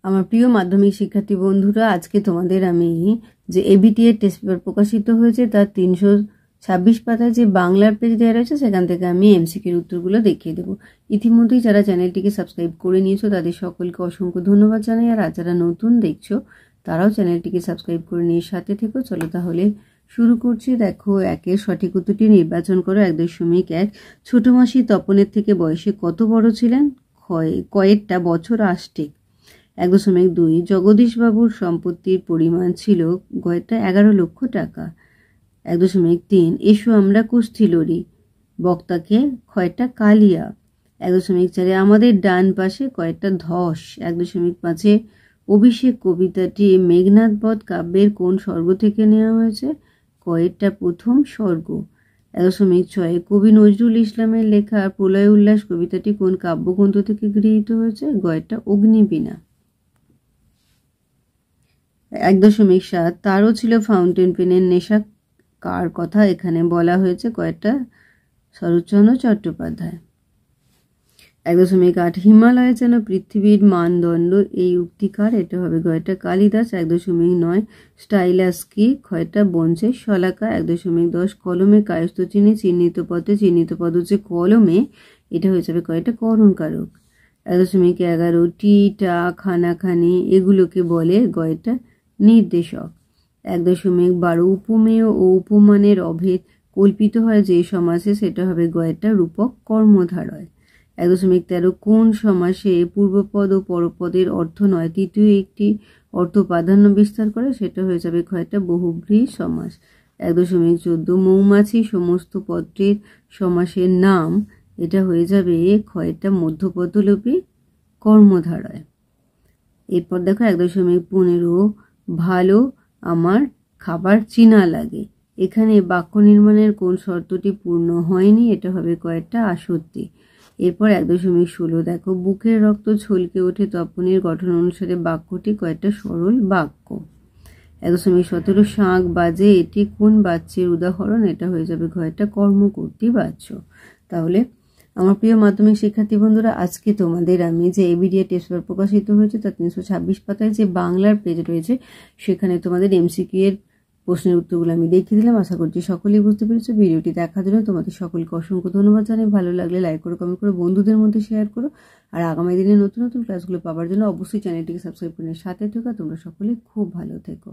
আমার প্রিয় মাধ্যমিক শিক্ষার্থী বন্ধুরা, আজকে তোমাদের আমি যে এবিটি এর টেস্ট পেপার প্রকাশিত হয়েছে তার 326 পাতায় যে বাংলার পেজ দেওয়া রয়েছে সেখান থেকে আমি এমসিকিউর উত্তরগুলো দেখিয়ে দেবো। ইতিমধ্যেই যারা চ্যানেলটিকে সাবস্ক্রাইব করে নিয়েছো তাদের সকলকে অসংখ্য ধন্যবাদ জানাই। আর যারা নতুন দেখছো তারাও চ্যানেলটিকে সাবস্ক্রাইব করে নিয়ে সাথে থেকো। চলো তাহলে শুরু করছি। দেখো, একের সঠিক উত্তরটি নির্বাচন করো। 1.1 ছোট মাসি তপনের থেকে বয়সে কত বড় ছিলেন? কয়েকটা বছর আষ্টেক। 1.2 জগদীশবাবুর সম্পত্তির পরিমাণ ছিল গয়টা 11 লক্ষ টাকা। 1.3 এসো আমরা কুস্তি লড়ি, বক্তাকে কয়টা কালিয়া। 1.4 আমাদের ডান পাশে কয়টা ধস। 1.5 অভিষেক কবিতাটি মেঘনাদ বধ কাব্যের কোন স্বর্গ থেকে নেওয়া হয়েছে? কয়েকটা প্রথম স্বর্গ। 1.6 কবি নজরুল ইসলামের লেখা প্রলয় উল্লাস কবিতাটি কোন কাব্যগ্রন্থ থেকে গৃহীত হয়েছে? গয়টা অগ্নিবীণা। 1.7 তারও ছিল ফাউন্টেন পেনের নেশা, কার কথা এখানে বলা হয়েছে? কয়েকটা শরৎচন্দ্র চট্টোপাধ্যায়। 1.8 হিমালয় যেন পৃথিবীর মানদণ্ড, এই উক্তিকার? এটা হবে গয়টা কালিদাস। 1.9 স্টাইলাস কি? কয়টা বঞ্চের শলাকা। 1.10 কলমে কায়স্থ চিহ্নে চিহ্নিত পদে, চিহ্নিত পদ হচ্ছে কলমে, এটা হয়ে যাবে কয়টা করণকারক। 1.11 টি টা খানাখানি এগুলোকে বলে গয়টা নির্দেশক। 1.12 উপমেয় ও উপমানের অভেদ কল্পিত হয় যে সমাসে, সেটা হবে গয়টা রূপক কর্মধারয়। 1.13 কোন সমাসে পূর্বপদ ও পরপদের অর্থ নয় তৃতীয় একটি অর্থ প্রাধান্য বিস্তার করে? সেটা হয়ে যাবে কয়টা বহুব্রীহি সমাস। 1.14 মৌমাছি সমস্ত পত্রের সমাসের নাম, এটা হয়ে যাবে কয়টা মধ্যপদলোপী কর্মধারয়। এরপর দেখো 1.15 ভালো আমার খাবার চিনা লাগে, এখানে বাক্য নির্মাণের কোন শর্তটি পূর্ণ হয়নি? এটা হবে কয়েকটা আসত্তি। এরপর 1.16 দেখো বুকের রক্ত ছলকে ওঠে তপনের গঠন অনুসারে বাক্যটি কয়েকটা সরল বাক্য। 1.17 শাঁখ বাজে, এটি কোন বাচ্যের উদাহরণ? এটা হয়ে যাবে কয়েকটা কর্মকর্তী বাচ্য। তাহলে আমার প্রিয় মাধ্যমিক শিক্ষার্থী বন্ধুরা, আজকে তোমাদের আমি যে এবিটি এর টেস্ট পেপার প্রকাশিত হয়েছে তার 326 পাতায় যে বাংলার পেজ রয়েছে সেখানে তোমাদের এমসিকিউ এর প্রশ্নের উত্তরগুলো আমি দেখিয়ে দিলাম। আশা করছি সকলেই বুঝতে পেরেছো। ভিডিওটি দেখার জন্য তোমাদের সকলকে অসংখ্য ধন্যবাদ জানাই। ভালো লাগলে লাইক করো, কমেন্ট করো, বন্ধুদের মধ্যে শেয়ার করো। আর আগামী দিনে নতুন নতুন ক্লাসগুলো পাওয়ার জন্য অবশ্যই চ্যানেলটিকে সাবস্ক্রাইব করে সাথে থেকো। তোমরা সকলে খুব ভালো থেকো।